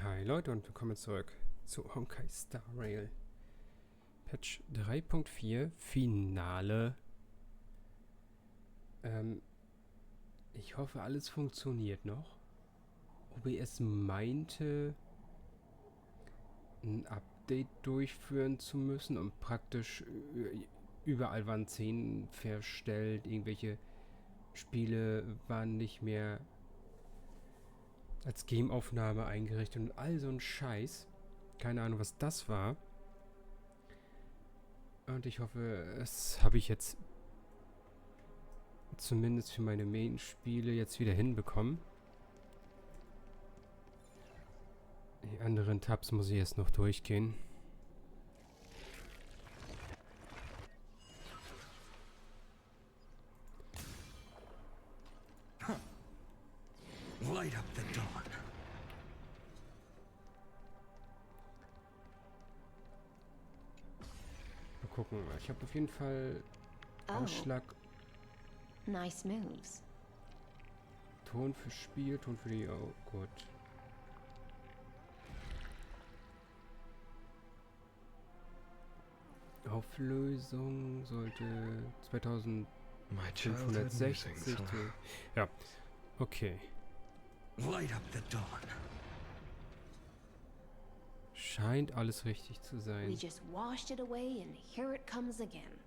Hi Leute und willkommen zurück zu Honkai Star Rail. Patch 3.4 Finale. Ich hoffe, alles funktioniert noch. OBS meinte, ein Update durchführen zu müssen und praktisch überall waren Szenen verstellt. Irgendwelche Spiele waren nicht mehr als Gameaufnahme eingerichtet und all so ein Scheiß. Keine Ahnung, was das war. Und ich hoffe, das habe ich jetzt zumindest für meine Main-Spiele jetzt wieder hinbekommen. Die anderen Tabs muss ich jetzt noch durchgehen. Light up the dawn. Mal gucken. Ich habe auf jeden Fall Ausschlag. Nice moves. Ton für Spiel, Ton für die... Oh Gott. Auflösung sollte 2560. Ja, okay. Light up the dawn. Scheint alles richtig zu We sein. just washed it away and here it comes again.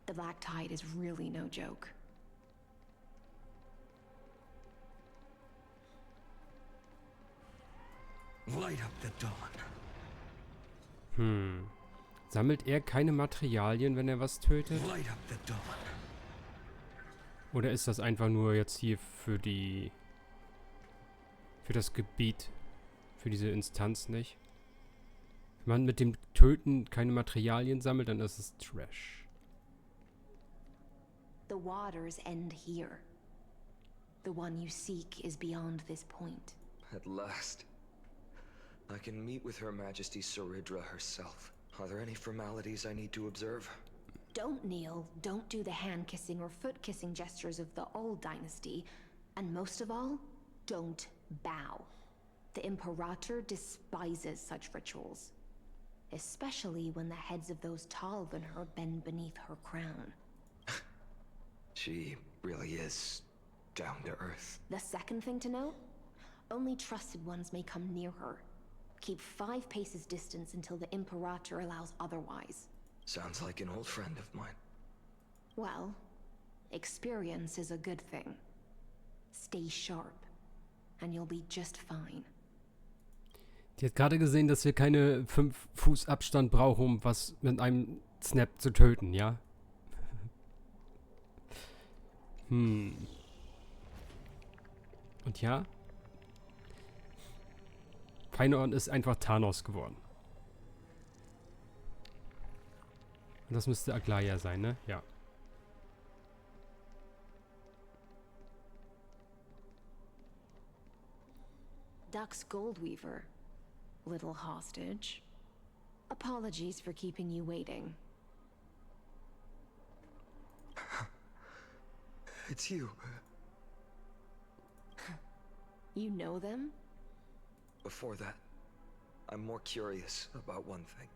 The black tide is really no joke. Light up the dawn. Sammelt er keine Materialien, wenn er was tötet? Light up the dawn. Oder ist das einfach nur jetzt hier für die... für das Gebiet, für diese Instanz nicht? Wenn man mit dem Töten keine Materialien sammelt, dann ist es Trash. The waters end here. The one you seek is beyond this point. At last. I can meet with Her Majesty Saridra herself. Are there any formalities I need to observe? Don't kneel, don't do the hand-kissing or foot-kissing gestures of the old dynasty, and most of all, don't bow. The Imperator despises such rituals, especially when the heads of those taller than her bend beneath her crown. She really is down to earth. The second thing to note, only trusted ones may come near her. Keep 5 paces distance until the Imperator allows otherwise. Sounds like an old friend of mine. Well, experience is a good thing. Stay sharp, and you'll be just fine. Die hat gerade gesehen, dass wir keine 5 Fuß Abstand brauchen, um was mit einem Snap zu töten, ja? Und ja? Feinorn ist einfach Thanos geworden. Und das müsste Aglaya sein, ne? Ja. Duck's Goldweaver, little hostage. Apologies for keeping you waiting. It's you. You know them? Before that, I'm more curious about one thing.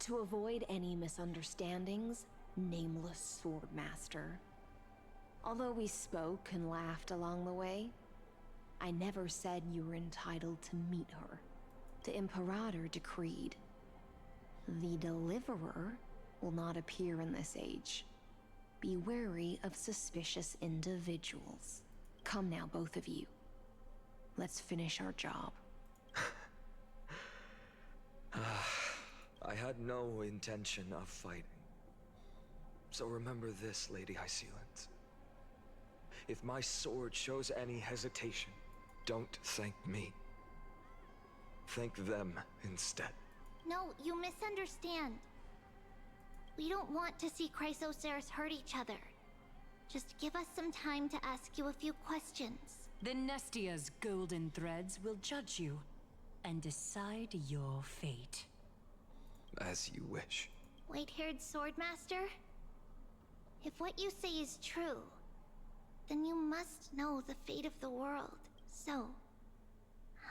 To avoid any misunderstandings, nameless Swordmaster. Although we spoke and laughed along the way, I never said you were entitled to meet her. The Imperator decreed. The Deliverer will not appear in this age. Be wary of suspicious individuals. Come now, both of you. Let's finish our job. I had no intention of fighting. So remember this, Lady Hysealant. If my sword shows any hesitation, don't thank me. Thank them instead. No, you misunderstand. We don't want to see Chrysoceres hurt each other. Just give us some time to ask you a few questions. The Nestia's golden threads will judge you and decide your fate. As you wish. White-haired Swordmaster? If what you say is true, then you must know the fate of the world. So,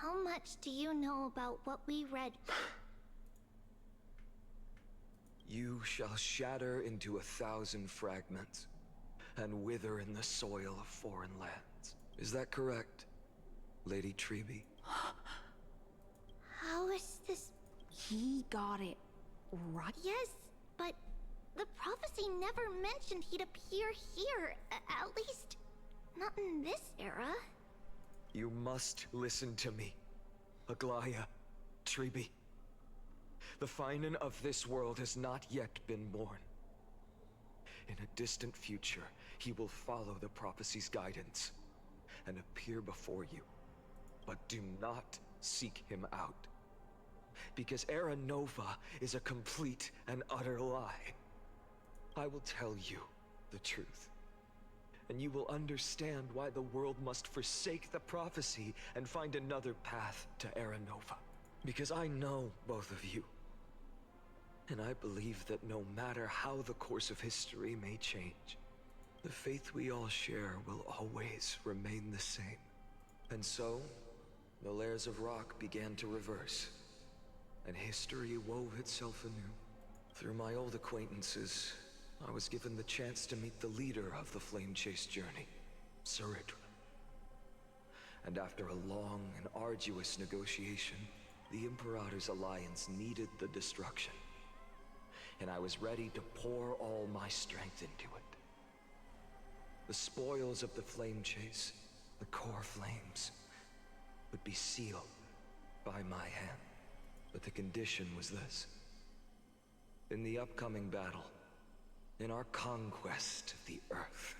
How much do you know about what we read? You shall shatter into 1,000 fragments and wither in the soil of foreign lands. Is that correct, Lady Treby? How is this? He got it right. Yes, but the prophecy never mentioned he'd appear here. At least, not in this era. You must listen to me, Aglaya, Treby. The Finan of this world has not yet been born. In a distant future, he will follow the prophecy's guidance and appear before you. But do not seek him out. Because Era Nova is a complete and utter lie. I will tell you the truth. And you will understand why the world must forsake the prophecy and find another path to Era Nova. Because I know both of you. And I believe that no matter how the course of history may change, the faith we all share will always remain the same. And so, the layers of rock began to reverse, and history wove itself anew. Through my old acquaintances, I was given the chance to meet the leader of the Flame Chase journey, Saridra. And after a long and arduous negotiation, the Imperator's alliance needed the destruction. And I was ready to pour all my strength into it. The spoils of the Flame Chase, the core flames, would be sealed by my hand. But the condition was this. In the upcoming battle, in our conquest of the Earth,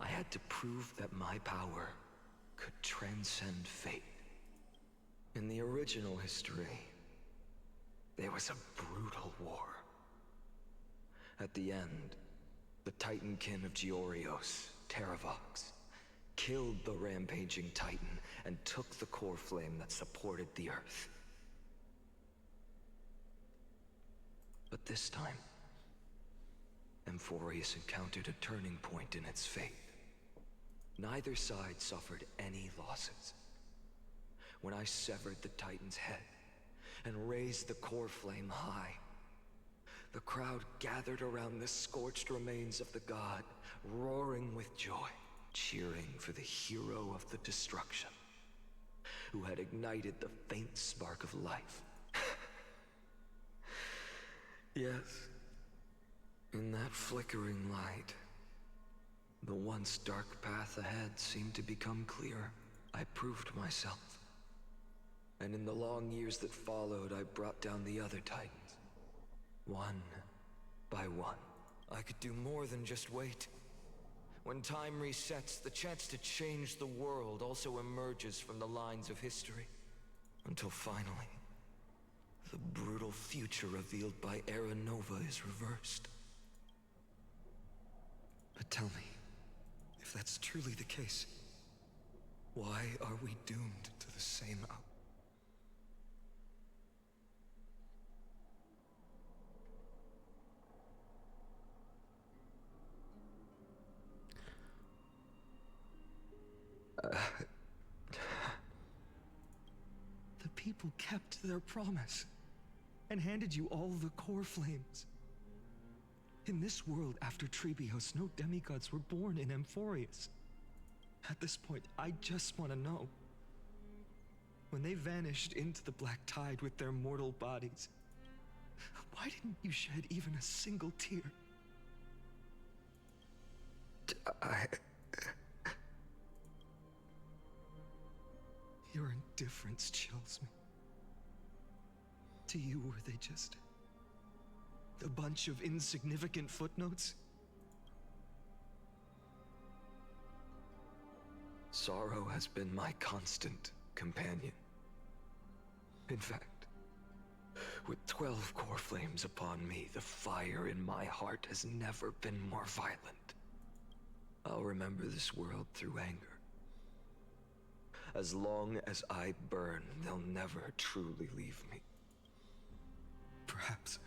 I had to prove that my power could transcend fate. In the original history, there was a brutal war. At the end, the Titankin of Georios, Terravox, killed the rampaging Titan and took the core flame that supported the Earth. But this time, Amphorius encountered a turning point in its fate. Neither side suffered any losses. When I severed the Titan's head and raised the core flame high, the crowd gathered around the scorched remains of the god, roaring with joy, cheering for the hero of the destruction, who had ignited the faint spark of life. Yes, in that flickering light, the once dark path ahead seemed to become clear. I proved myself. And in the long years that followed, I brought down the other Titans. One by one. I could do more than just wait. When time resets, the chance to change the world also emerges from the lines of history. Until finally, the brutal future revealed by Era Nova is reversed. But tell me, if that's truly the case, why are we doomed to the same outcome? The people kept their promise and handed you all the core flames. In this world after Trebios, no demigods were born in Amphorius. At this point, I just want to know. When they vanished into the black tide with their mortal bodies, why didn't you shed even a single tear? Your indifference chills me. To you, were they just a bunch of insignificant footnotes? Sorrow has been my constant companion. In fact, with 12 core flames upon me, the fire in my heart has never been more violent. I'll remember this world through anger. As long as I burn, they'll never truly leave me. Perhaps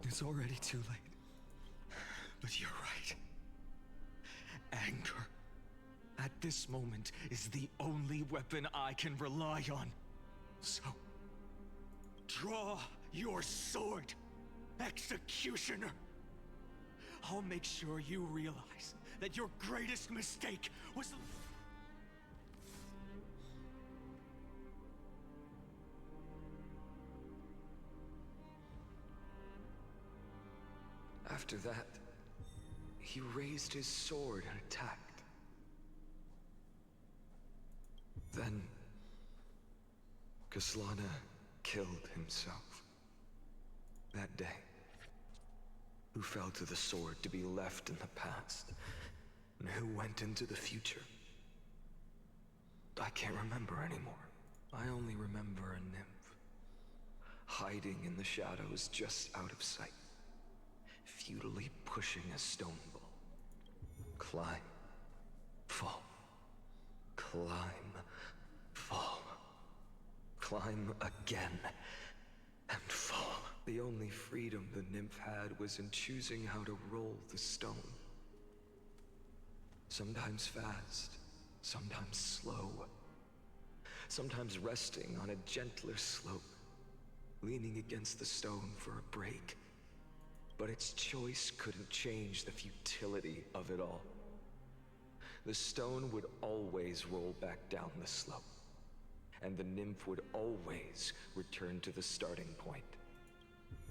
it's already too late. But you're right. Anger. At this moment is the only weapon I can rely on. So, draw your sword, Executioner. I'll make sure you realize that your greatest mistake was... After that, he raised his sword and attacked. Then, Kaslana killed himself. That day, who fell to the sword to be left in the past, and who went into the future. I can't remember anymore. I only remember a nymph, hiding in the shadows just out of sight, futilely pushing a stone ball. Climb, fall, climb, fall, climb again, and fall. The only freedom the nymph had was in choosing how to roll the stone. Sometimes fast, sometimes slow. Sometimes resting on a gentler slope, leaning against the stone for a break. But its choice couldn't change the futility of it all. The stone would always roll back down the slope, and the nymph would always return to the starting point.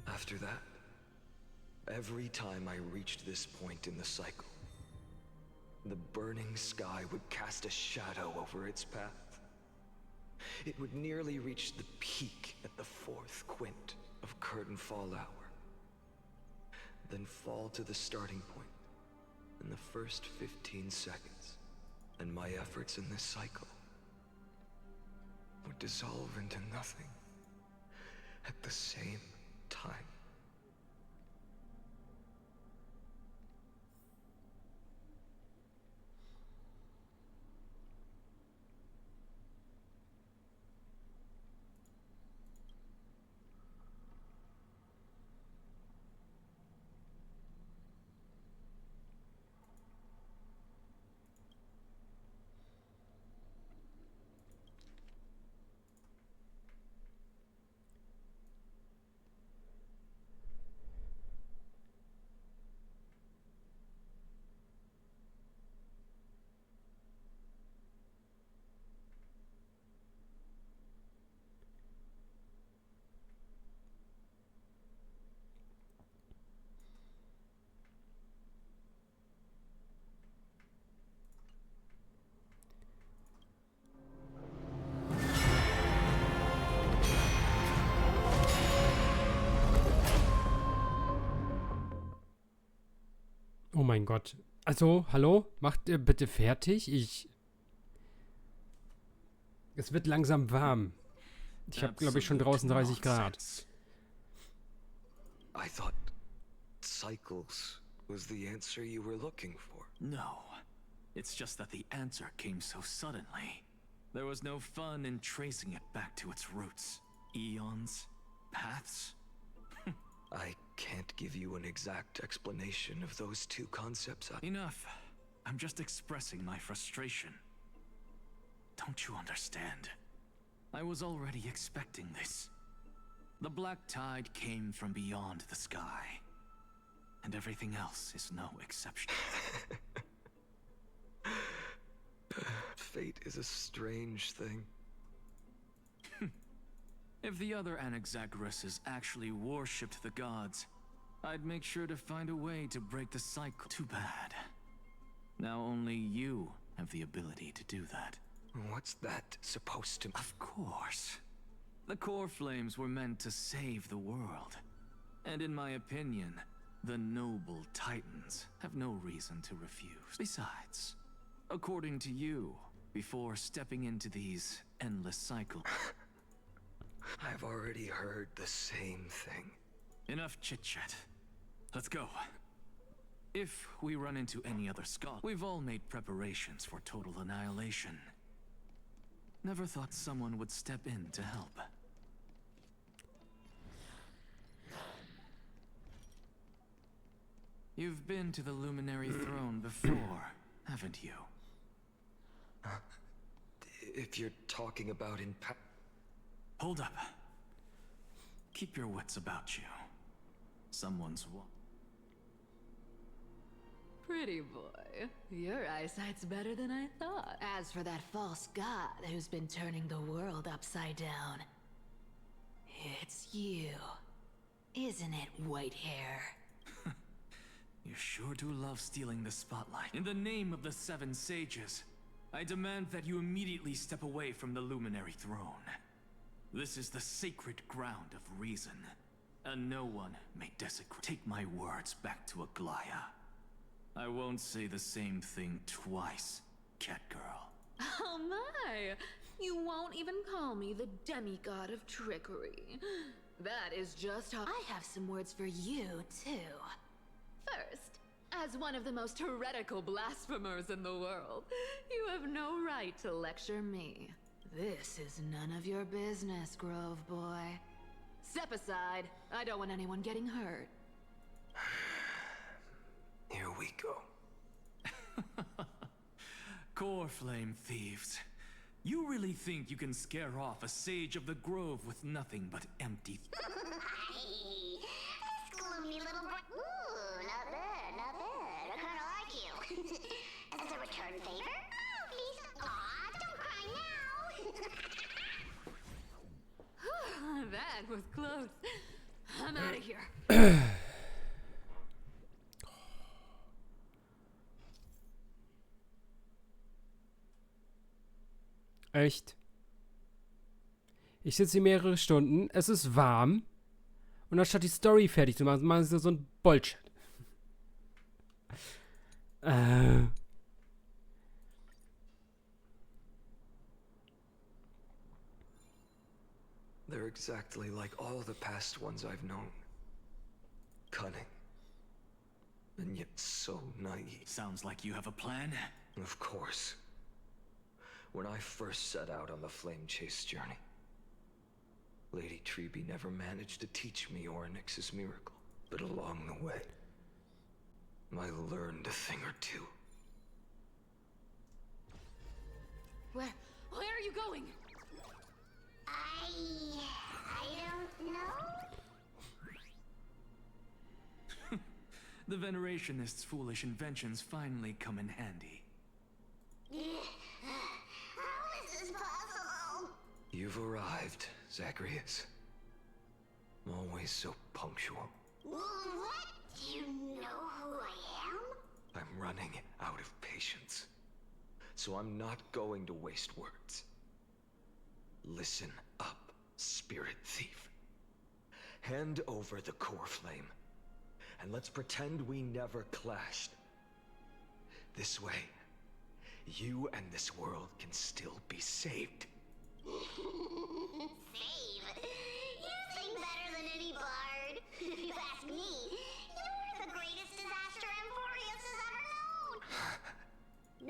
After that, every time I reached this point in the cycle, the burning sky would cast a shadow over its path. It would nearly reach the peak at the 4th quint of curtain fall hour, then fall to the starting point in the first 15 seconds, and my efforts in this cycle would dissolve into nothing at the same time. Oh mein Gott. Also, hallo? Macht ihr bitte fertig? Es wird langsam warm. Ich habe, glaube ich, schon draußen 30 Grad. I thought cycles was the answer you were looking for. No. It's just that the answer came so suddenly. There was no fun in tracing it back to its roots. Eons, paths. I can't give you an exact explanation of those two concepts. Enough. I'm just expressing my frustration. Don't you understand? I was already expecting this. The black tide came from beyond the sky. And everything else is no exception. Fate is a strange thing. If the other Anaxagoras actually worshipped the gods, I'd make sure to find a way to break the cycle. Too bad. Now only you have the ability to do that. What's that supposed to mean? Of course. The core flames were meant to save the world. And in my opinion, the noble titans have no reason to refuse. Besides, according to you, before stepping into these endless cycles... I've already heard the same thing. Enough chit-chat. Let's go. If we run into any other scholars, we've all made preparations for total annihilation. Never thought someone would step in to help. You've been to the Luminary Throne before, haven't you? if you're talking about in Hold up. Keep your wits about you. Someone's Pretty boy, your eyesight's better than I thought. As for that false god who's been turning the world upside down, it's you, isn't it, white hair? You sure do love stealing the spotlight. In the name of the Seven Sages, I demand that you immediately step away from the Luminary Throne. This is the sacred ground of reason, and no one may desecrate. Take my words back to Aglaya. I won't say the same thing twice, cat girl. Oh my! You won't even call me the demigod of trickery. That is just how— I have some words for you, too. First, as one of the most heretical blasphemers in the world, you have no right to lecture me. This is none of your business, Grove Boy. Step aside. I don't want anyone getting hurt. Here we go. Core flame thieves. You really think you can scare off a sage of the grove with nothing but empty— This gloomy little ooh, not bad, not bad. I kinda like you. As a return favor? Oh, please. Aw, don't cry now. That was close. I'm out of here. Echt? Ich sitze hier mehrere Stunden, es ist warm und anstatt die Story fertig zu machen, machen sie so ein Bullshit. They're exactly like all the past ones I've known. Cunning. And yet so naive. Sounds like you have a plan. Of course. When I first set out on the flame chase journey, Lady Trebe never managed to teach me Orynyx's miracle. But along the way, I learned a thing or two. Where are you going? I don't know. The Venerationists' foolish inventions finally come in handy. How is this possible? You've arrived, Zacharias. Always so punctual. What? Do you know who I am? I'm running out of patience. So I'm not going to waste words. Listen up, spirit thief. Hand over the core flame, and let's pretend we never clashed. This way, you and this world can still be saved. Save? You sing better than any bard. If you ask me, you're the greatest disaster Emporius has ever known.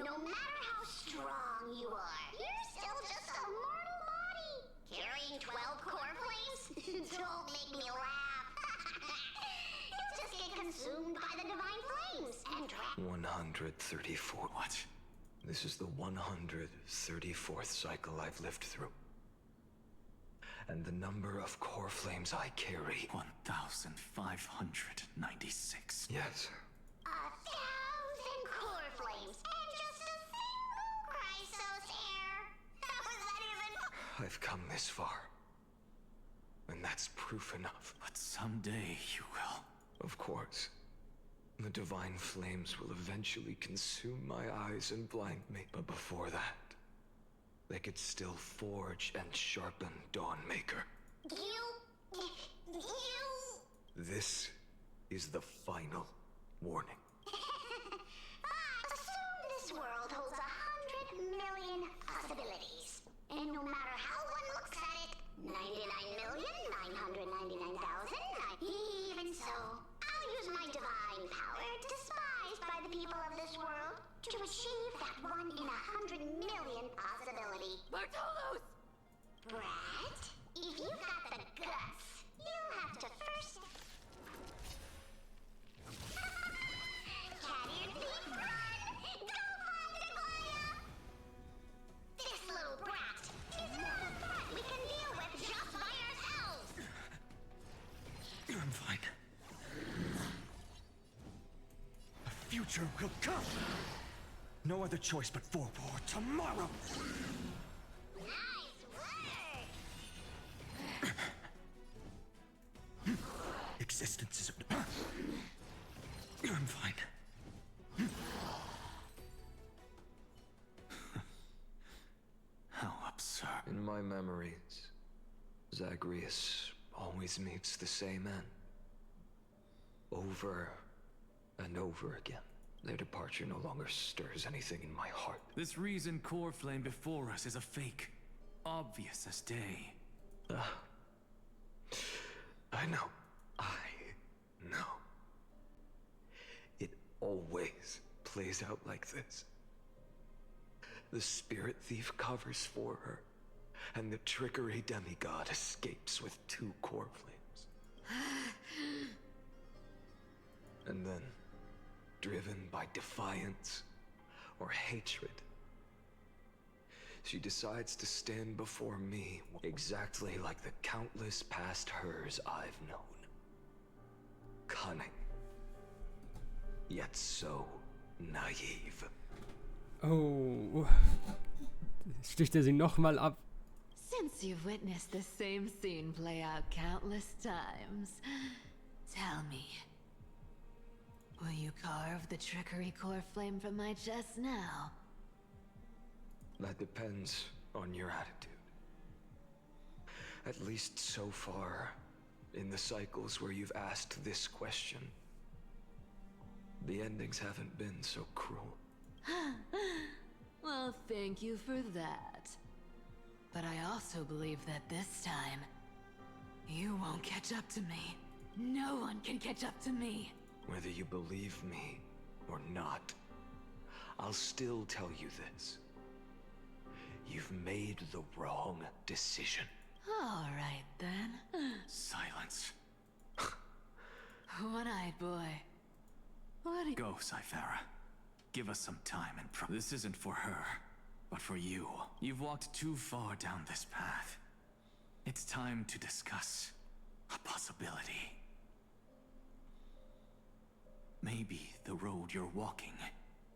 No matter how strong you are, you're still just a mortal body. Carrying 12 core flames? Don't make me laugh. You'll just get consumed by the divine flames and 134. What? This is the 134th cycle I've lived through. And the number of core flames I carry. 1,596. Yes. 1,000 core flames and just a single Chrysos hair. How is that even? I've come this far. And that's proof enough. But someday you will. Of course. The divine flames will eventually consume my eyes and blind me. But before that, they could still forge and sharpen Dawnmaker. You... This is the final warning. Assume this world holds 100 million possibilities. And no matter how one looks at it, 99,999,000. Even so, I'll use my divine power, despised by the people of this world, to achieve that 1 in 100 million possibility. Bartolos! Brat, if you got the guts, you'll have to first... Cat-eared thief, run! Go find Aglaya! This little brat future will come. No other choice but for war tomorrow. Nice work! Existence is... I'm fine. How absurd. In my memories, Zagreus always meets the same end. Over and over again. Their departure no longer stirs anything in my heart. This reason core flame before us is a fake. Obvious as day. I know. It always plays out like this. The spirit thief covers for her, and the trickery demigod escapes with 2 core flames. And then, driven by defiance or hatred, she decides to stand before me exactly like the countless past hers I've known. Cunning, yet so naive. Oh. Sticht er sie nochmal ab. Since you've witnessed the same scene play out countless times, tell me, will you carve the trickery core flame from my chest now? That depends on your attitude. At least so far, in the cycles where you've asked this question, the endings haven't been so cruel. Well, thank you for that. But I also believe that this time, you won't catch up to me. No one can catch up to me. Whether you believe me or not, I'll still tell you this. You've made the wrong decision. All right, then. Silence. One-eyed boy. What do you... Go, Cyphera. Give us some time and this isn't for her, but for you. You've walked too far down this path. It's time to discuss a possibility. Maybe the road you're walking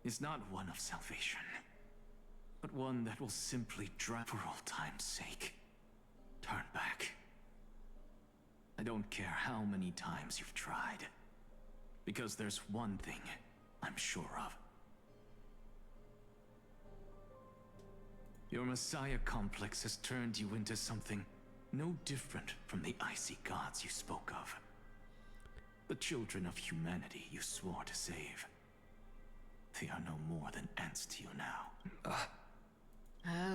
is not one of salvation, but one that will simply drive for all time's sake. Turn back. I don't care how many times you've tried, because there's one thing I'm sure of. Your Messiah complex has turned you into something no different from the icy gods you spoke of. The children of humanity you swore to save. They are no more than ants to you now.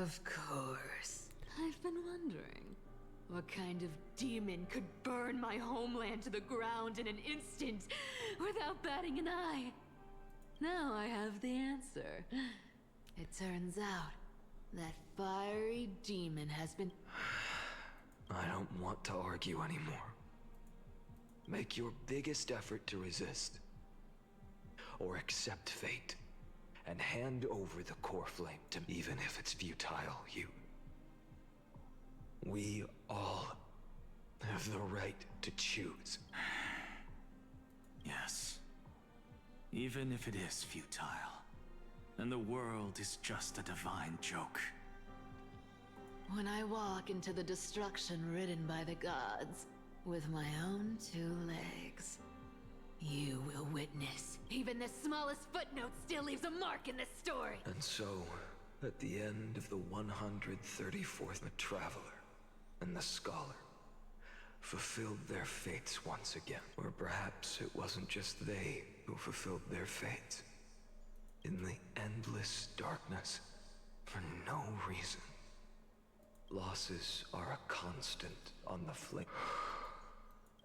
Of course. I've been wondering, what kind of demon could burn my homeland to the ground in an instant without batting an eye? Now I have the answer. It turns out that fiery demon has been... I don't want to argue anymore. Make your biggest effort to resist. Or accept fate. And hand over the core flame to me, even if it's futile, you. We all have the right to choose. Yes. Even if it is futile. And the world is just a divine joke. When I walk into the destruction ridden by the gods, with my own 2 legs, you will witness. Even the smallest footnote still leaves a mark in this story. And so, at the end of the 134th, the Traveler and the Scholar fulfilled their fates once again. Or perhaps it wasn't just they who fulfilled their fates. In the endless darkness, for no reason. Losses are a constant on the flame.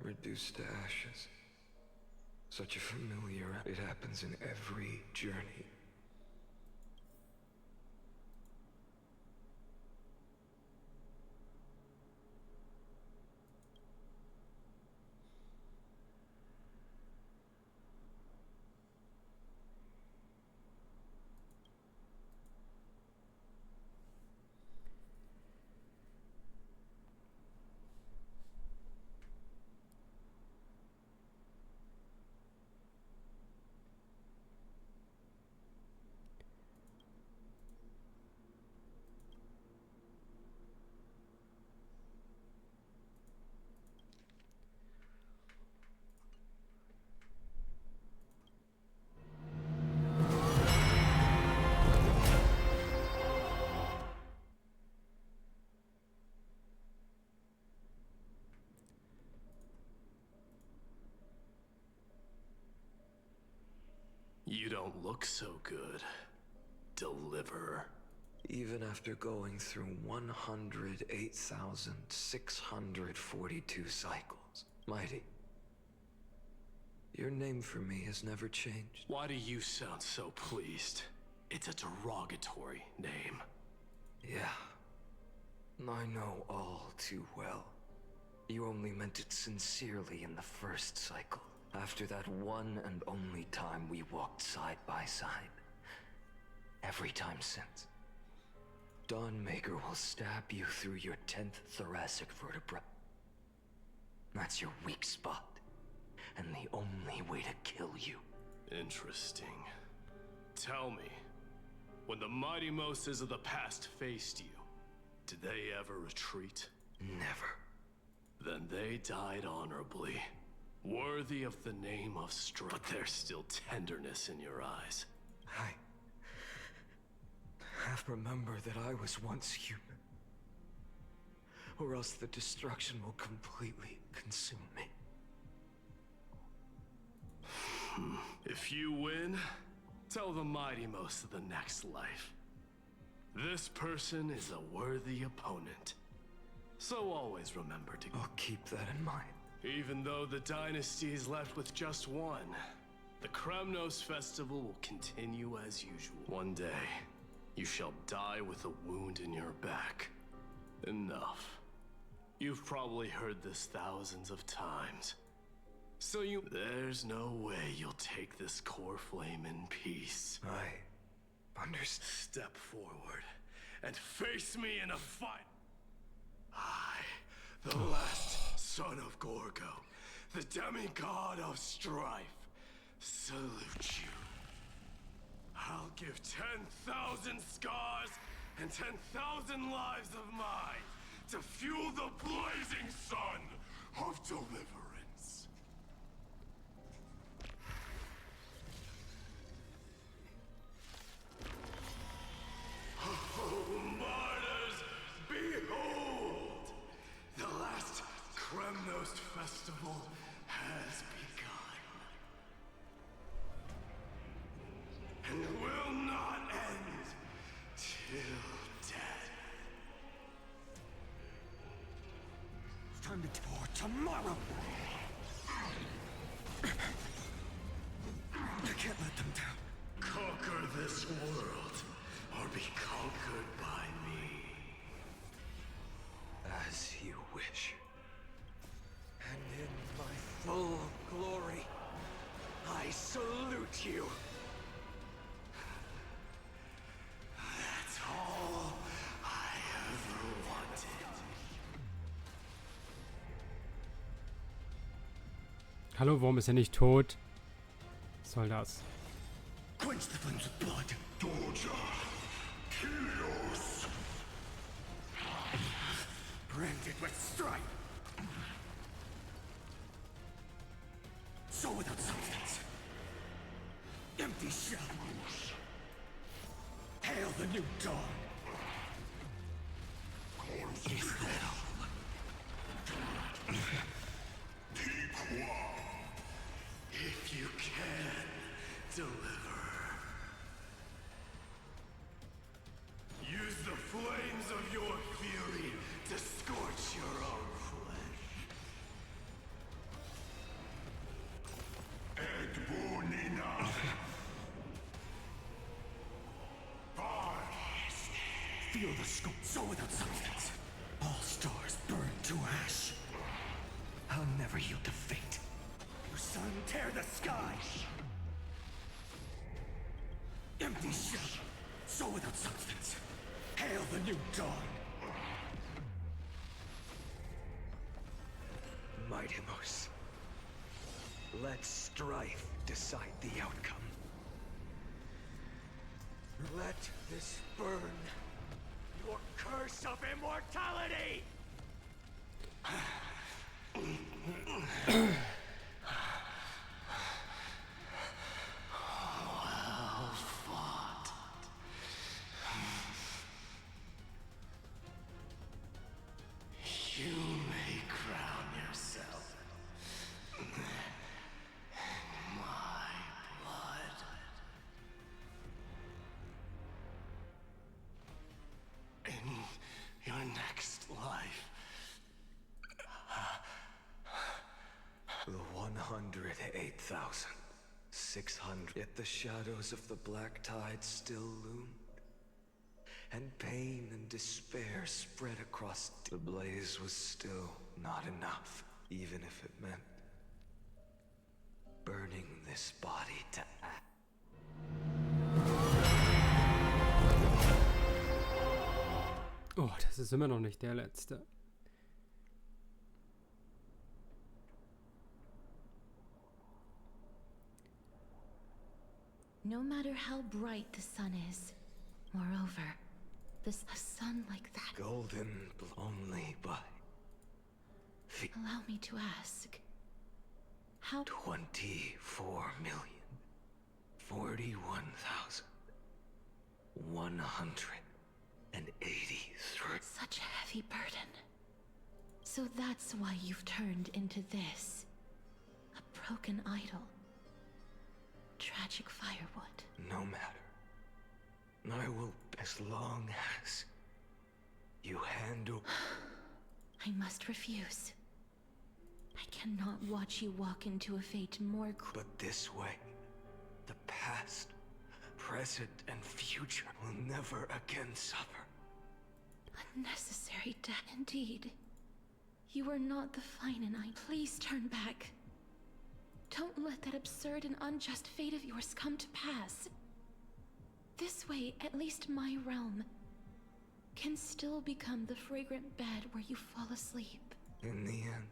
Reduced to ashes. Such a familiar... It happens in every journey. You don't look so good, Deliverer. Even after going through 108,642 cycles, Mighty, your name for me has never changed. Why do you sound so pleased? It's a derogatory name. Yeah, I know all too well. You only meant it sincerely in the first cycle, after that one and only time we walked side by side. Every time since. Dawnmaker will stab you through your 10th thoracic vertebra. That's your weak spot, and the only way to kill you. Interesting. Tell me, when the mighty Moses of the past faced you, did they ever retreat? Never. Then they died honorably, worthy of the name of strength. But there's still tenderness in your eyes. I have to remember that I was once human, or else the destruction will completely consume me. If you win, tell the mighty most of the next life. This person is a worthy opponent. So always remember to... I'll keep that in mind. Even though the dynasty is left with just one, the Kremnos festival will continue as usual. One day, you shall die with a wound in your back. Enough. You've probably heard this thousands of times. There's no way you'll take this core flame in peace. I understand. Step forward and face me in a fight. I, the last son of Gorgo, the demigod of strife, salute you. I'll give 10,000 scars and 10,000 lives of mine to fuel the blazing sun of deliverance. Oh, martyrs, behold! The last Kremnos festival has begun. And will not end till death. It's time to for tomorrow! I can't let them down. Conquer this world, or be conquered by me. As you wish. And in my full glory, I salute you. That's all I ever wanted. Hallo, warum ist er nicht tot? Was soll das? Quench the flames with blood. Doja, Kilios. Branded with strife. So without substance. Empty shell. Hail the new dawn. Is that all? If you can, deliver. Use the flames of your fury to scorch your own flesh. Edbunina. Feel the scope. So without substance. All stars burn to ash. I'll never yield to fate. You sun, tear the sky. Empty shell. So without substance. Hail the new dawn. Mightimos. Let strife decide the outcome. Let this burn your curse of immortality! Well fought. You may crown yourself in my blood. 108,600. Yet the shadows of the black tide still loomed. And pain and despair spread across. The blaze was still not enough, even if it meant burning this body to ash. Oh, das ist immer noch nicht der letzte. No matter how bright the sun is, moreover, a sun like that. Golden only by Allow me to ask. How 24,041,183. Such a heavy burden. So that's why you've turned into this. A broken idol. Tragic firewood. No matter. I will, as long as you handle. I must refuse. I cannot watch you walk into a fate more But this way, the past, present, and future will never again suffer. unnecessary death. Indeed. You are not the finite. Please turn back. Don't let that absurd and unjust fate of yours come to pass. This way, at least my realm can still become the fragrant bed where you fall asleep. In the end,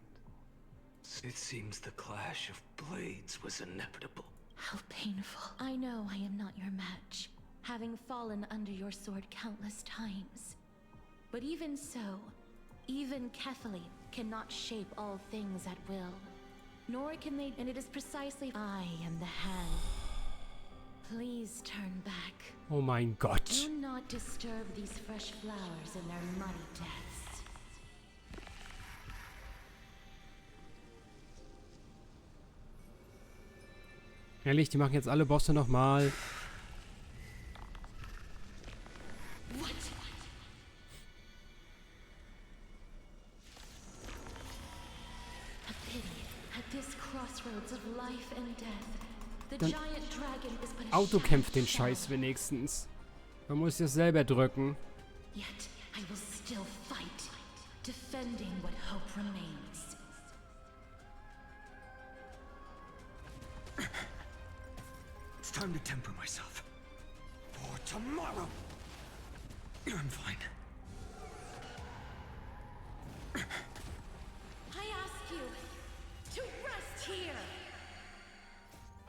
it seems the clash of blades was inevitable. How painful. I know I am not your match, having fallen under your sword countless times. But even so, even Kethali cannot shape all things at will. Nor can they, and it is precisely I am the hand. Please turn back. Oh mein Gott. Do not disturb these fresh flowers in their muddy deaths. Ehrlich, die machen jetzt alle Bosse nochmal. What? A pity. At this crossroads of life and death, the Dann giant dragon is but a autokämpft den shadow. Scheiß wenigstens. Man muss es selber drücken. Yet I will still fight, defending what hope remains. It's time to temper myself. For tomorrow. I'm fine. I ask you to rest here.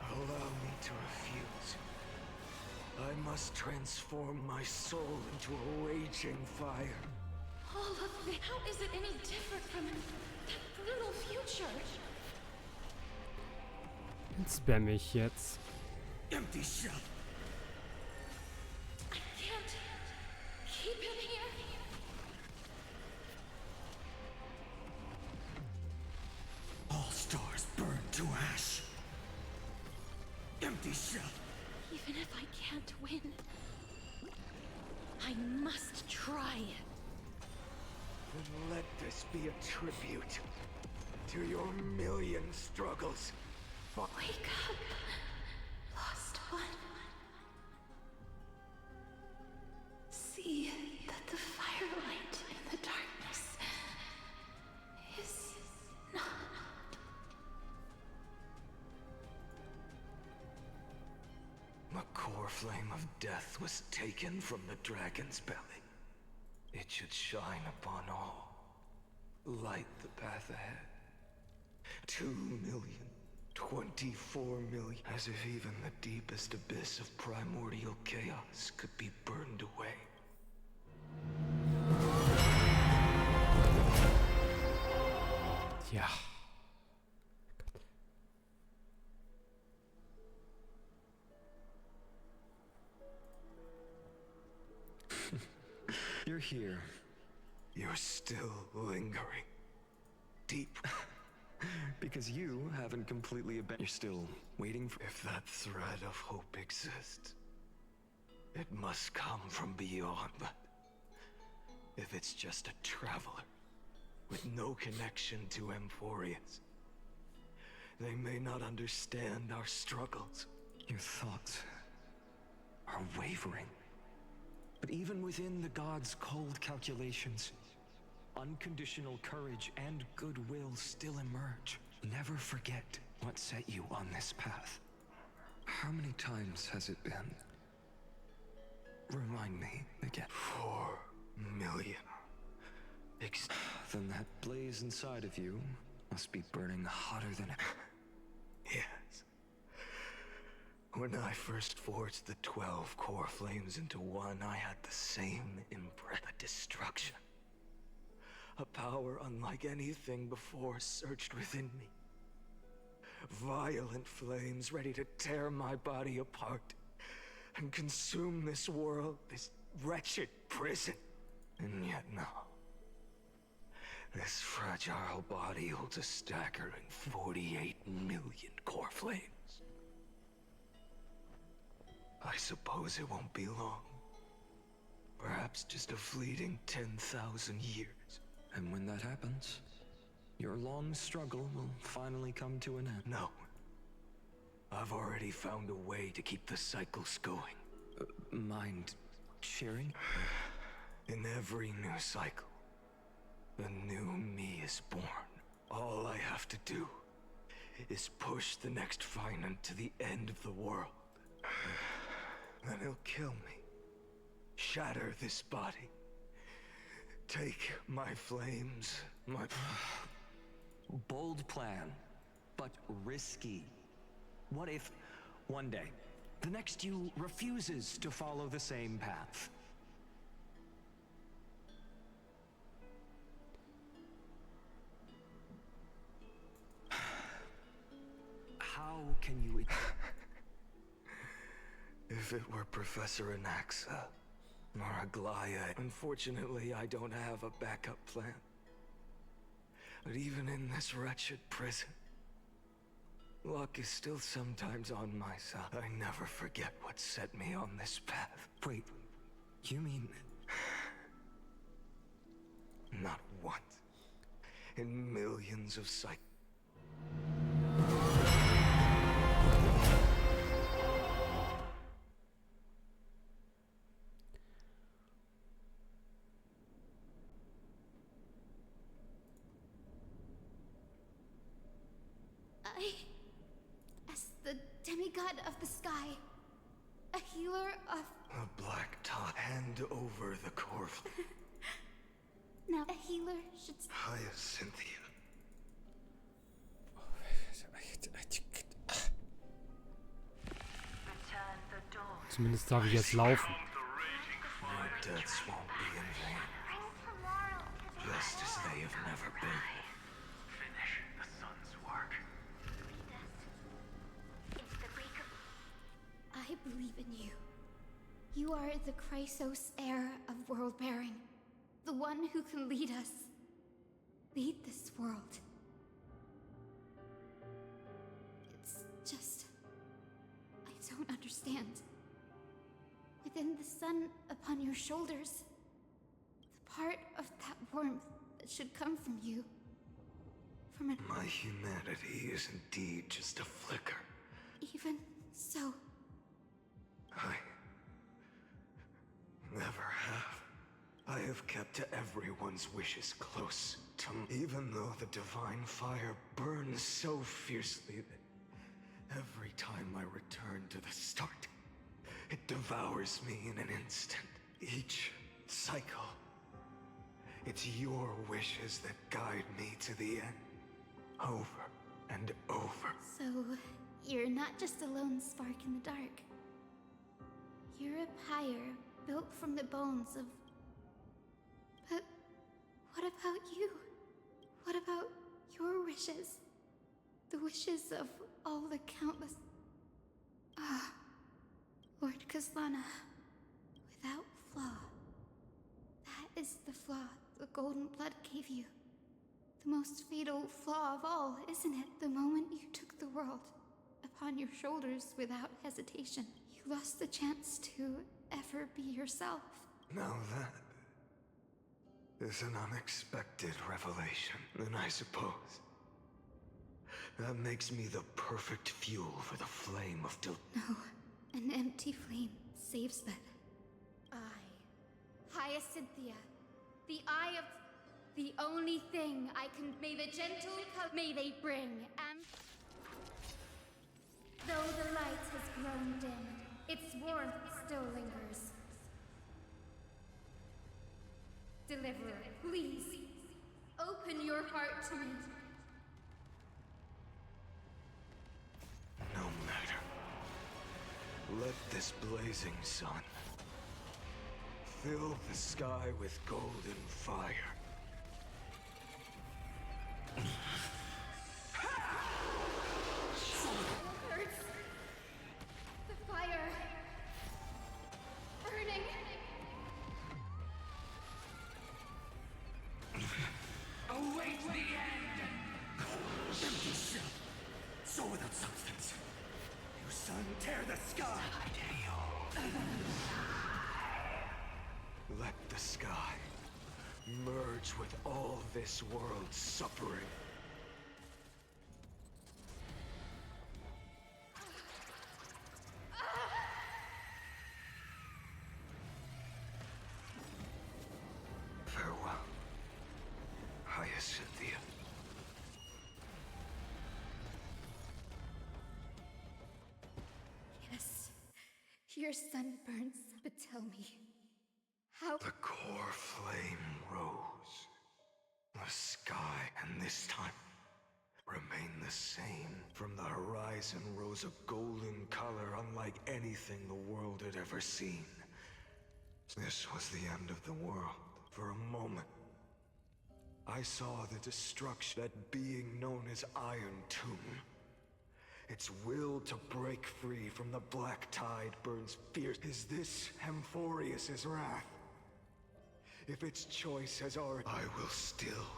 Allow me to refuse. I must transform my soul into a raging fire. All of this. How is it any different from that brutal future? Spam ich jetzt. Empty shell. I can't keep him here. All stars burn to ash. Empty shell. Even if I can't win, I must try. Then let this be a tribute to your million struggles. Wake up, lost one. See that the firelight in the darkness is not. The core flame of death was taken from the dragon's belly. It should shine upon all. Light the path ahead. 2 million. 24 million. As if even the deepest abyss of primordial chaos could be burned away. Ja. You're here. You're still lingering. Deep. Because you haven't completely abandoned. You're still waiting for. If that thread of hope exists, it must come from beyond. But if it's just a traveler with no connection to Emphorius, They may not understand our struggles. Your thoughts are wavering. But even within the gods' cold calculations, unconditional courage and goodwill still emerge. Never forget what set you on this path. How many times has it been? Remind me again. 4 million. Then that blaze inside of you must be burning hotter than ever. Yes. When I first forged the 12 core flames into one, I had the same imprint. A destruction. A power unlike anything before surged within me. Violent flames ready to tear my body apart and consume this world, this wretched prison. And yet now, this fragile body holds a staggering 48 million core flames. I suppose it won't be long. Perhaps just a fleeting 10,000 years. And when that happens, your long struggle will finally come to an end. No. I've already found a way to keep the cycles going. Mind sharing? In every new cycle, a new me is born. All I have to do is push the next finite to the end of the world. Then he'll kill me. Shatter this body. Take my flames, my... Bold plan, but risky. What if, one day, the next you refuses to follow the same path? How can you... If it were Professor Anaxa or Aglaya, unfortunately I don't have a backup plan. But even in this wretched prison, luck is still sometimes on my side. I never forget what set me on this path. Wait, you mean... Not once. In millions of cycles. As the demigod of the sky, a healer of... A black top. Hand over the core. Now, a healer should... Hyacinthia. Zumindest darf ich jetzt laufen. Your deaths won't be in vain. Just as they have never been. Finish the sun's work. I believe in you. You are the Chrysos heir of world-bearing. The one who can lead us. Lead this world. It's just... I don't understand. Within the sun upon your shoulders, the part of that warmth that should come from you, from an... My humanity is indeed just a flicker. Even so... I... never have. I have kept to everyone's wishes close to me, even though the divine fire burns so fiercely that every time I return to the start, it devours me in an instant. Each cycle, it's your wishes that guide me to the end. Over and over. So, you're not just a lone spark in the dark. You're a pyre built from the bones of... But what about you? What about your wishes? The wishes of all the countless... Lord Kaslana, without flaw. That is the flaw the golden blood gave you. The most fatal flaw of all, isn't it? The moment you took the world upon your shoulders without hesitation, you lost the chance to ever be yourself. Now that is an unexpected revelation, then I suppose That makes me the perfect fuel for the flame of No, an empty flame saves that. Hyacinthia, the eye of... the only thing I can... May the gentle may they bring, and... Though the light has grown dim, its warmth still lingers. Deliverer, please, open your heart to me. No matter. Let this blazing sun fill the sky with golden fire. Hurts. The fire. Burning. Await the end! Empty shell. So without substance. You sun, tear the sky! Let the sky merge with all this world's suffering. Farewell, Hyacinthia. Yes, your sun burns, but tell me, how... The core flame rose. The sky, and this time, remained the same. From the horizon rose a golden color unlike anything the world had ever seen. This was the end of the world. For a moment, I saw the destruction, that being known as Iron Tomb. Its will to break free from the black tide burns fierce. Is this Amphorius's wrath? If its choice has already... I will still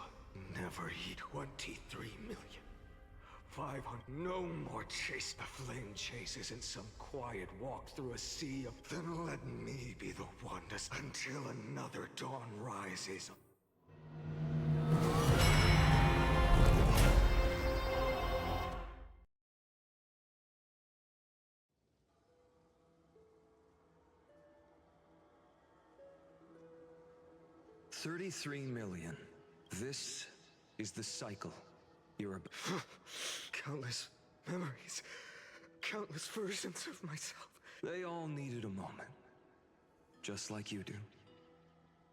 never heed 23,500,000. No more chase. The flame chase isn't some quiet walk through a sea of... Then let me be the one to... Until another dawn rises. $33 million. This is the cycle. You're countless memories, countless versions of myself. They all needed a moment, just like you do.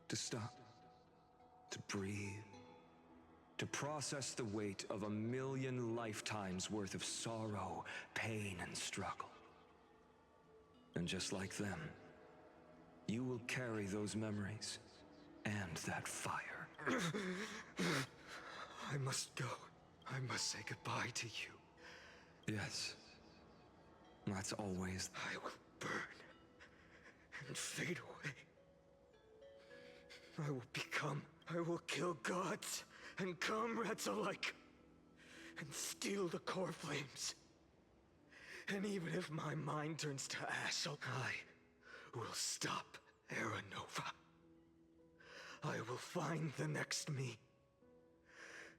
To stop, to breathe, to process the weight of 1,000,000 lifetimes worth of sorrow, pain, and struggle. And just like them, you will carry those memories and that fire. I must go. I must say goodbye to you. Yes. That's always... I will burn and fade away. I will become... I will kill gods and comrades alike and steal the core flames. And even if my mind turns to ash, I will stop Aranova. I will find the next me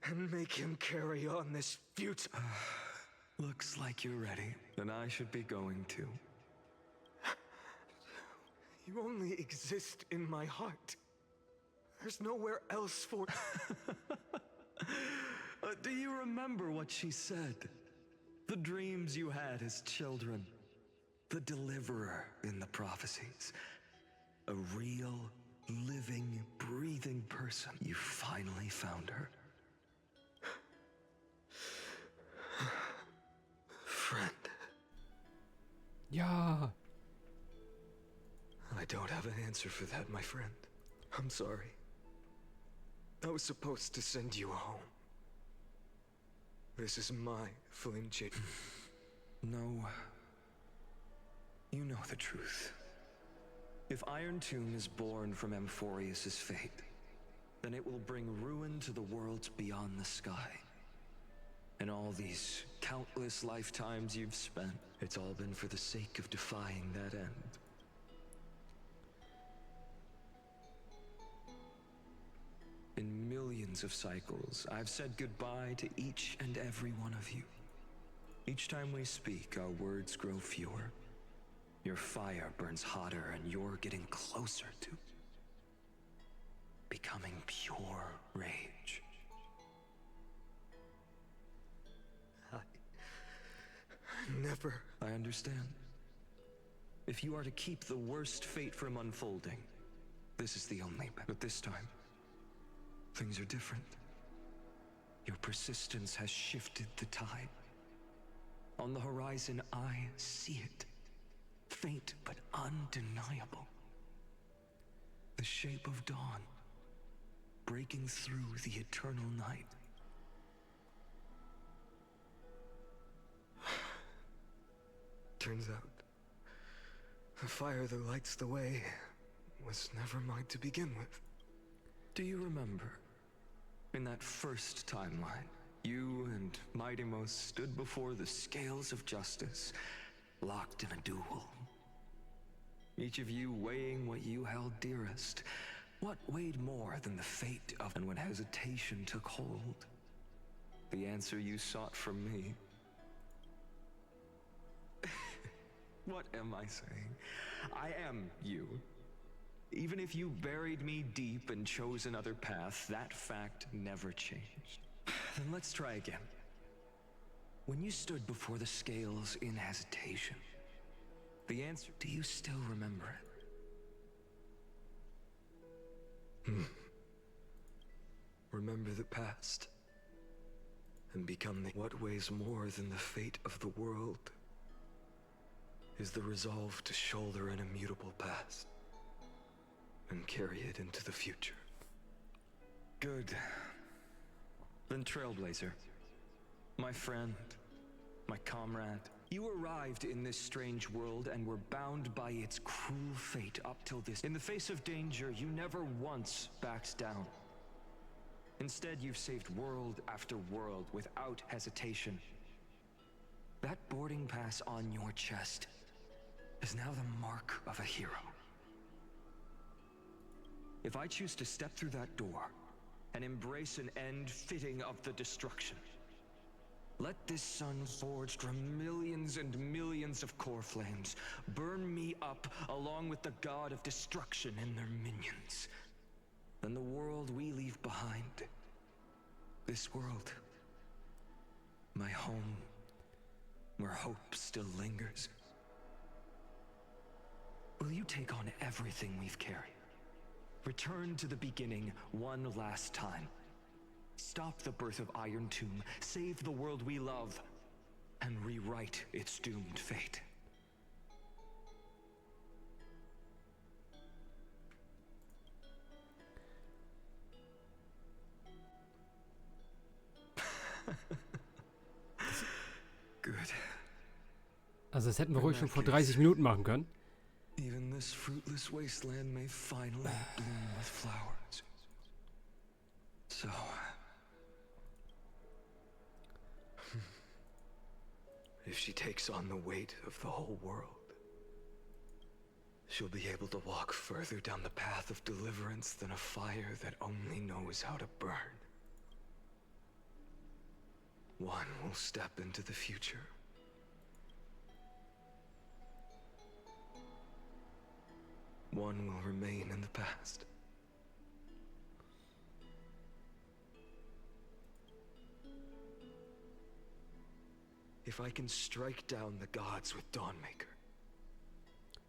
and make him carry on this future. Looks like you're ready. Then I should be going too. You only exist in my heart. There's nowhere else for... Do you remember what she said? The dreams you had as children. The deliverer in the prophecies. A real, living, breathing person. You finally found her. Friend. Ja. I don't have an answer for that, my friend. I'm sorry. I was supposed to send you home. This is my flame chase. No. You know the truth. If Iron Tomb is born from Amphorius's fate, then it will bring ruin to the worlds beyond the sky. And all these countless lifetimes you've spent, it's all been for the sake of defying that end. In millions millions of cycles, I've said goodbye to each and every one of you. Each time we speak, our words grow fewer. Your fire burns hotter, and you're getting closer to becoming pure rage. I understand. If you are to keep the worst fate from unfolding, this is the only way. But this time, things are different. Your persistence has shifted the tide. On the horizon, I see it. Faint but undeniable. The shape of dawn, breaking through the eternal night. Turns out, the fire that lights the way was never mine to begin with. Do you remember, in that first timeline, you and Mightymost stood before the scales of justice, locked in a duel? Each of you weighing what you held dearest. What weighed more than the fate of... And when hesitation took hold, the answer you sought from me... What am I saying? I am you. Even if you buried me deep and chose another path, that fact never changed. Then let's try again. When you stood before the scales in hesitation, the answer... Do you still remember it? Remember the past, and become the... What weighs more than the fate of the world is the resolve to shoulder an immutable past and carry it into the future. Good. Then Trailblazer, my friend, my comrade, you arrived in this strange world and were bound by its cruel fate up till this. In the face of danger, you never once backed down. Instead, you've saved world after world without hesitation. That boarding pass on your chest is now the mark of a hero. If I choose to step through that door and embrace an end fitting of the destruction, let this sun forged from millions and millions of core flames burn me up along with the god of destruction and their minions. Then the world we leave behind, this world, my home, where hope still lingers, will you take on everything we've carried? Return to the beginning one last time. Stop the birth of Iron Tomb, save the world we love, and rewrite its doomed fate. Good. Also das hätten wir ruhig schon vor 30 Minuten machen können. Even this fruitless wasteland may finally bloom with flowers. So... if she takes on the weight of the whole world, she'll be able to walk further down the path of deliverance than a fire that only knows how to burn. One will step into the future. One will remain in the past. If I can strike down the gods with Dawnmaker,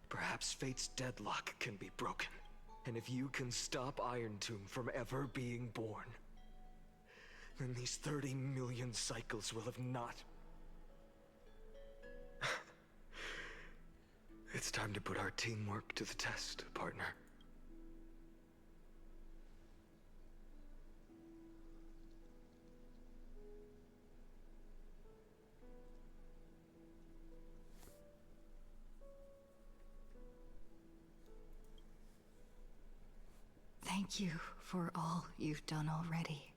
perhaps fate's deadlock can be broken. And if you can stop Iron Tomb from ever being born, then these 30 million cycles will have not... It's time to put our teamwork to the test, partner. Thank you for all you've done already.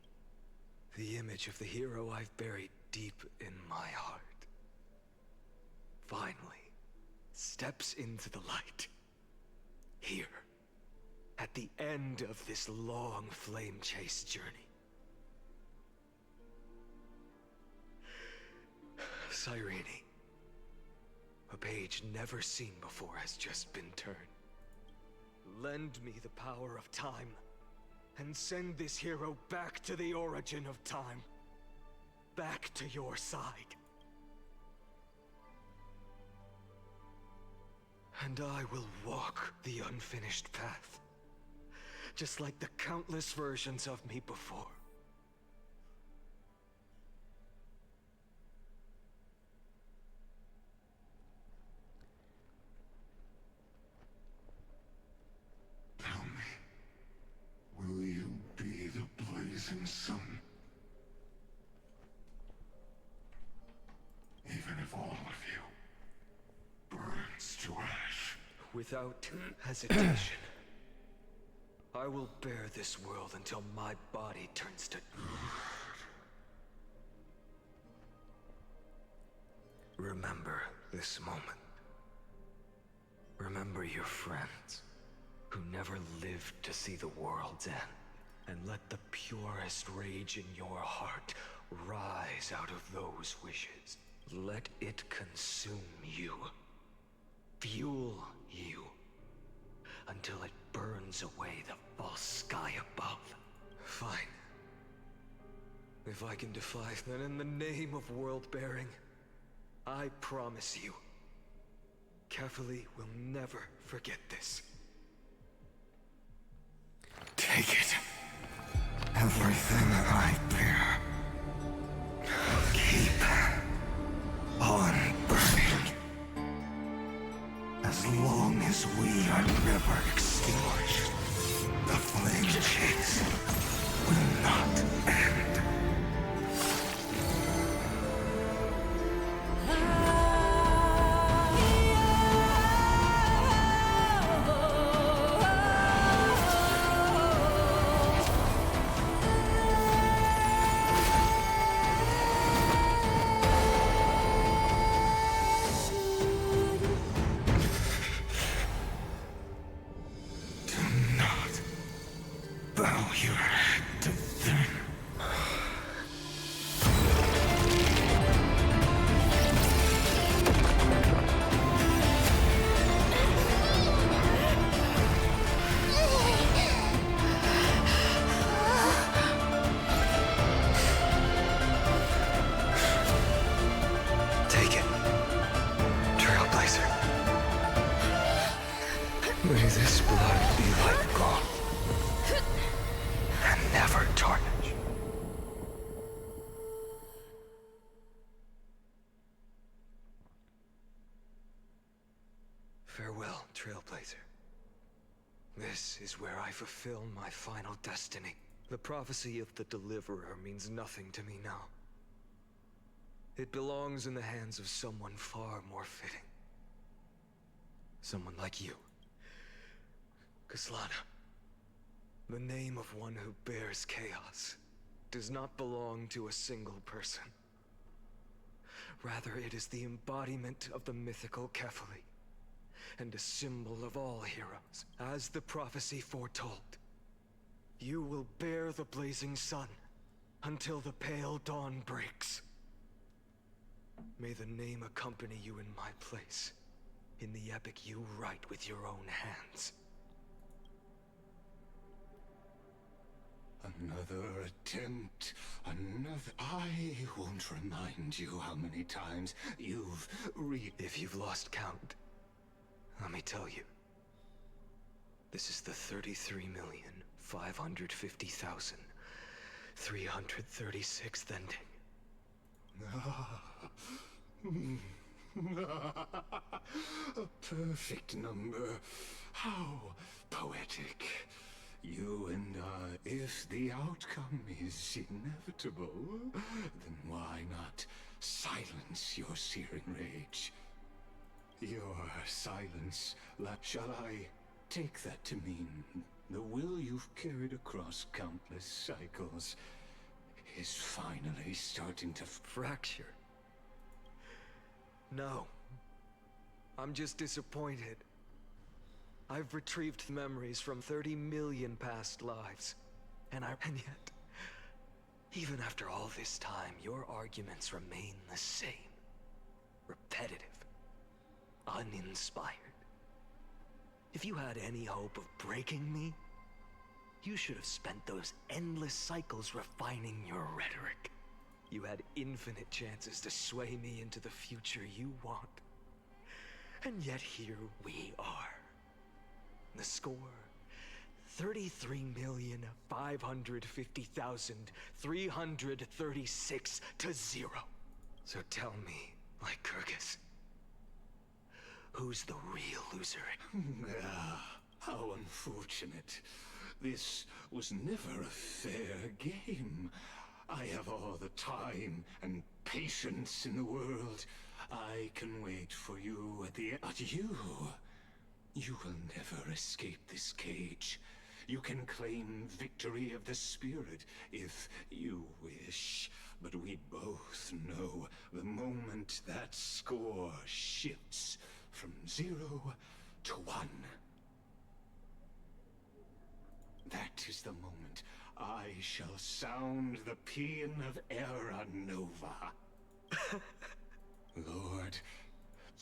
The image of the hero I've buried deep in my heart finally steps into the light. Here, at the end of this long flame chase journey. Cyrene. A page never seen before has just been turned. Lend me the power of time, and send this hero back to the origin of time. Back to your side. And I will walk the unfinished path, just like the countless versions of me before. Tell me, will you be the blazing sun? Even if all of you burns to ash. Without hesitation, I will bear this world until my body turns to... Remember this moment. Remember your friends, who never lived to see the world's end. And let the purest rage in your heart rise out of those wishes. Let it consume you. Fuel you. Until it burns away the false sky above. Fine. If I can defy, then in the name of world-bearing, I promise you, Kefali will never forget this. Take it. Everything I bear. Keep on burning. As long as we are never extinguished, the flame chase will not end. May this blood be like gold, and never tarnish. Farewell, Trailblazer. This is where I fulfill my final destiny. The prophecy of the Deliverer means nothing to me now. It belongs in the hands of someone far more fitting. Someone like you. Kaslana. The name of one who bears chaos does not belong to a single person. Rather, it is the embodiment of the mythical Kefali, and a symbol of all heroes. As the prophecy foretold, you will bear the blazing sun until the pale dawn breaks. May the name accompany you in my place, in the epic you write with your own hands. Another attempt, another... I won't remind you how many times you've If you've lost count, let me tell you. This is the 33,550,336th ending. A perfect number. How poetic. You and I, if the outcome is inevitable, then why not silence your searing rage? Your silence, shall I take that to mean the will you've carried across countless cycles is finally starting to fracture? No. I'm just disappointed. I've retrieved memories from 30 million past lives, and yet, even after all this time, your arguments remain the same. repetitive, uninspired. If you had any hope of breaking me, you should have spent those endless cycles refining your rhetoric. You had infinite chances to sway me into the future you want. And yet here we are. The score, 33,550,336 to 0. So tell me, Lycurgus, who's the real loser? How unfortunate. This was never a fair game. I have all the time and patience in the world. I can wait for you at the end. But you will never escape this cage. You can claim victory of the spirit if you wish. But we both know the moment that score shifts from 0 to 1. That is the moment I shall sound the paean of Era Nova. Lord,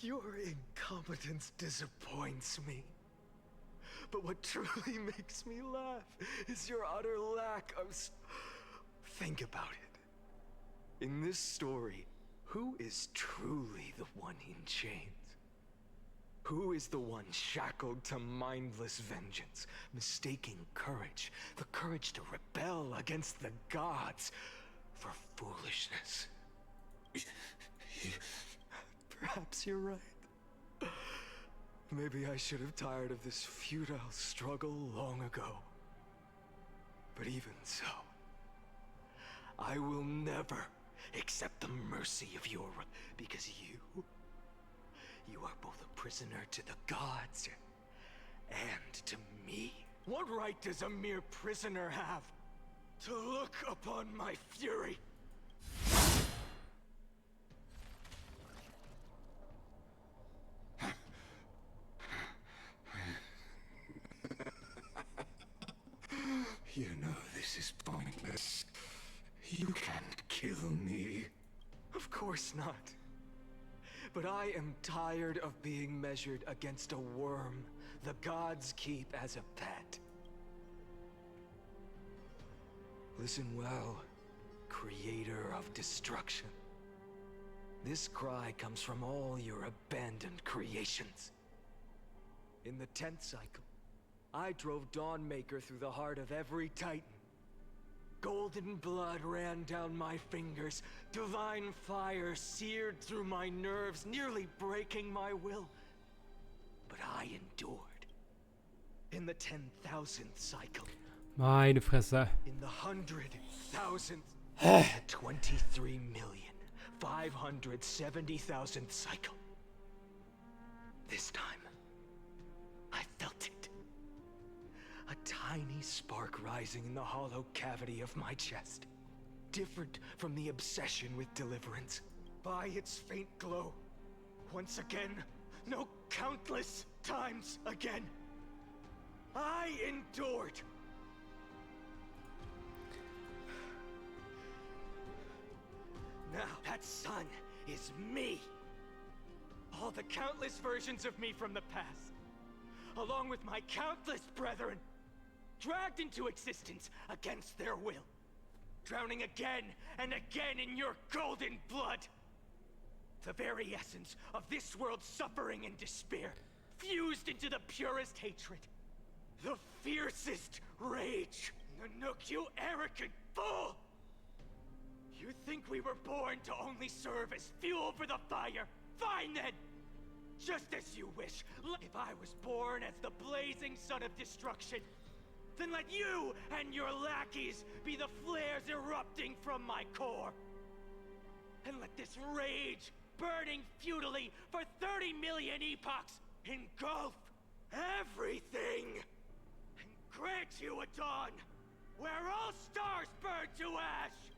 Your incompetence disappoints me. But what truly makes me laugh is your utter lack of Think about it. In this story, who is truly the one in chains? Who is the one shackled to mindless vengeance, mistaking courage, the courage to rebel against the gods, for foolishness? Perhaps you're right. Maybe I should have tired of this futile struggle long ago. But even so, I will never accept the mercy of your... Because you are both a prisoner to the gods and to me. What right does a mere prisoner have to look upon my fury? You know this is pointless. You can't kill me. Of course not. But I am tired of being measured against a worm the gods keep as a pet. Listen well, creator of destruction. This cry comes from all your abandoned creations. In the 10th cycle, I drove Dawnmaker through the heart of every Titan. Golden blood ran down my fingers, divine fire seared through my nerves, nearly breaking my will. But I endured. In the 10,000th cycle. Meine Fresse. In the 100,000th. 23,570,000th cycle. This time, I felt it. A tiny spark rising in the hollow cavity of my chest. Different from the obsession with deliverance. By its faint glow. Once again, no, countless times again. I endured. Now, that sun is me. All the countless versions of me from the past. Along with my countless brethren. Dragged into existence against their will. Drowning again and again in your golden blood. The very essence of this world's suffering and despair. Fused into the purest hatred. The fiercest rage. Nanook, you arrogant fool! You think we were born to only serve as fuel for the fire? Fine then! Just as you wish. If I was born as the blazing sun of destruction, then let you and your lackeys be the flares erupting from my core. And let this rage, burning futilely for 30 million epochs, engulf everything. And grant you a dawn where all stars burn to ash.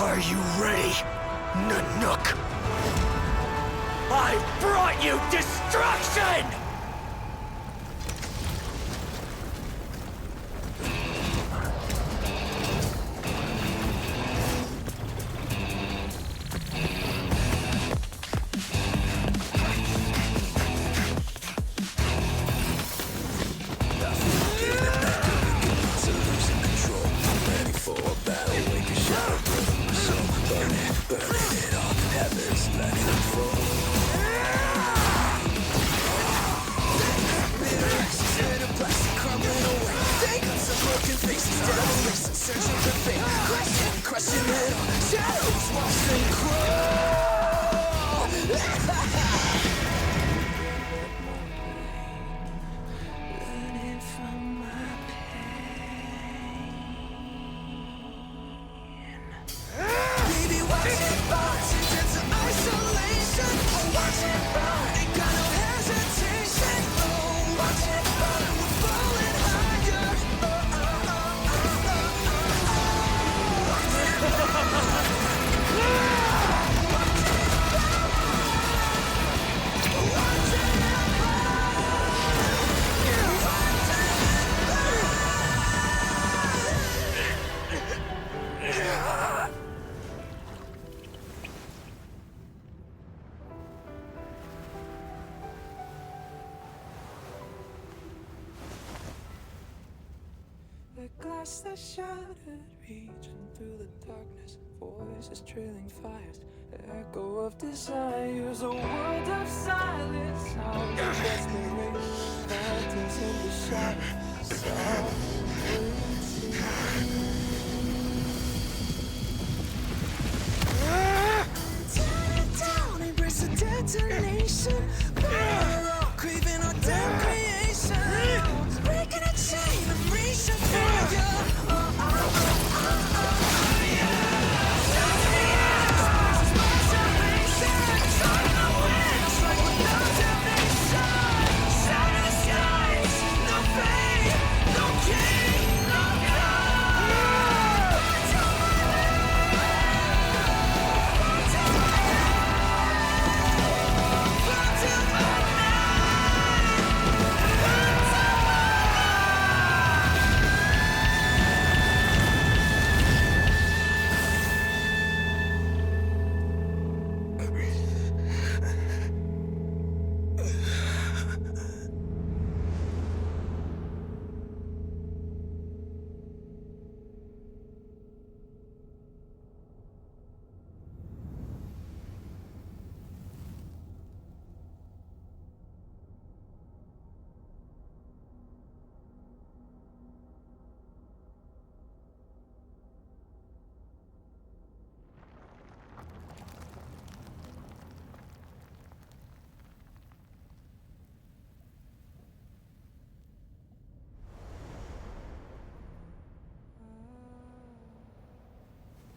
Are you ready, Nanook? I brought you destruction! Glass that shattered, reaching through the darkness, voices trailing fires, echo of desires, a world of silence, sounds of desperation, phantoms in the shadow, sovereignty. Tear it down, embrace the detonation, burrow, craving our damn creation, breaking a chain of reaching for you.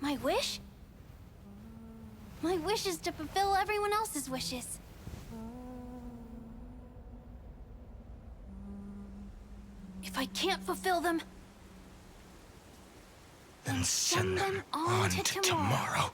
My wish? My wish is to fulfill everyone else's wishes. If I can't fulfill them, then send them on to tomorrow.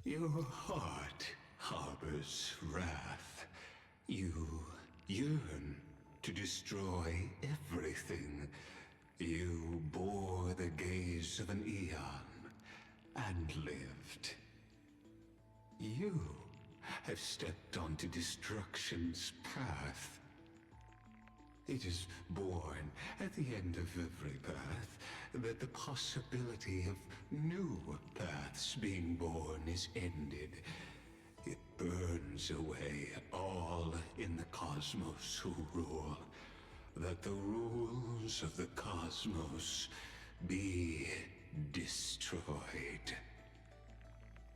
Your heart harbors wrath. You yearn to destroy everything. You bore the gaze of an eon and lived. You have stepped onto destruction's path. It is born at the end of every path that the possibility of new paths being born is ended. It burns away all in the cosmos who rule, that the rules of the cosmos be destroyed.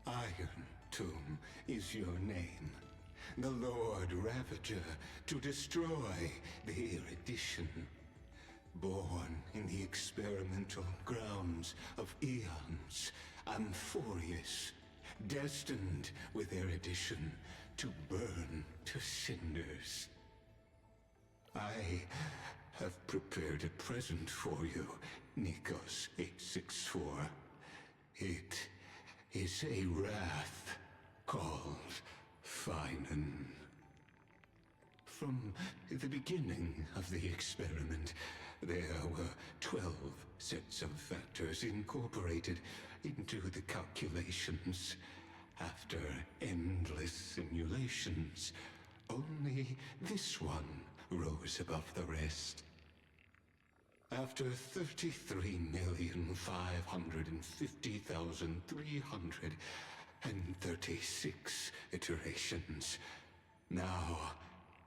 Iron Tomb is your name. The Lord Ravager to destroy the erudition. Born in the experimental grounds of eons, Amphorius destined with their addition to burn to cinders. I have prepared a present for you, Nikos 864. It is a wrath called Feinen. From the beginning of the experiment, there were 12 sets of factors incorporated into the calculations. After endless simulations, only this one rose above the rest. After 33,550,336 iterations, now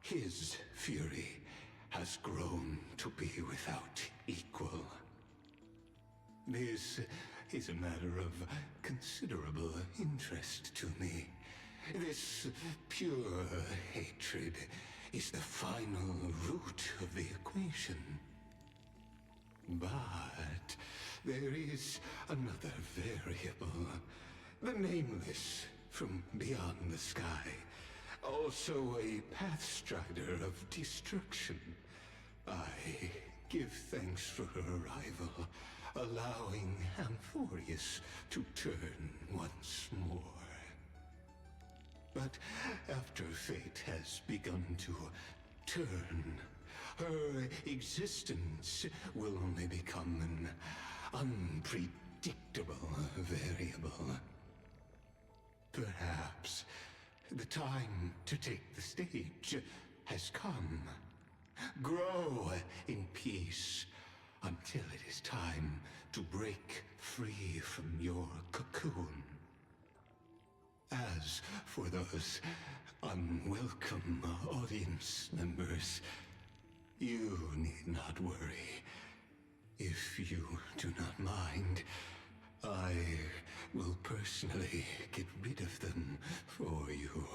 his fury has grown to be without equal. This is a matter of considerable interest to me. This pure hatred is the final root of the equation. But there is another variable. The nameless from beyond the sky. Also a pathstrider of destruction. I give thanks for her arrival, allowing Amphorius to turn once more. But after fate has begun to turn, her existence will only become an unpredictable variable. Perhaps the time to take the stage has come. Grow in peace until it is time to break free from your cocoon. As for those unwelcome audience members, you need not worry. If you do not mind, I will personally get rid of them for you.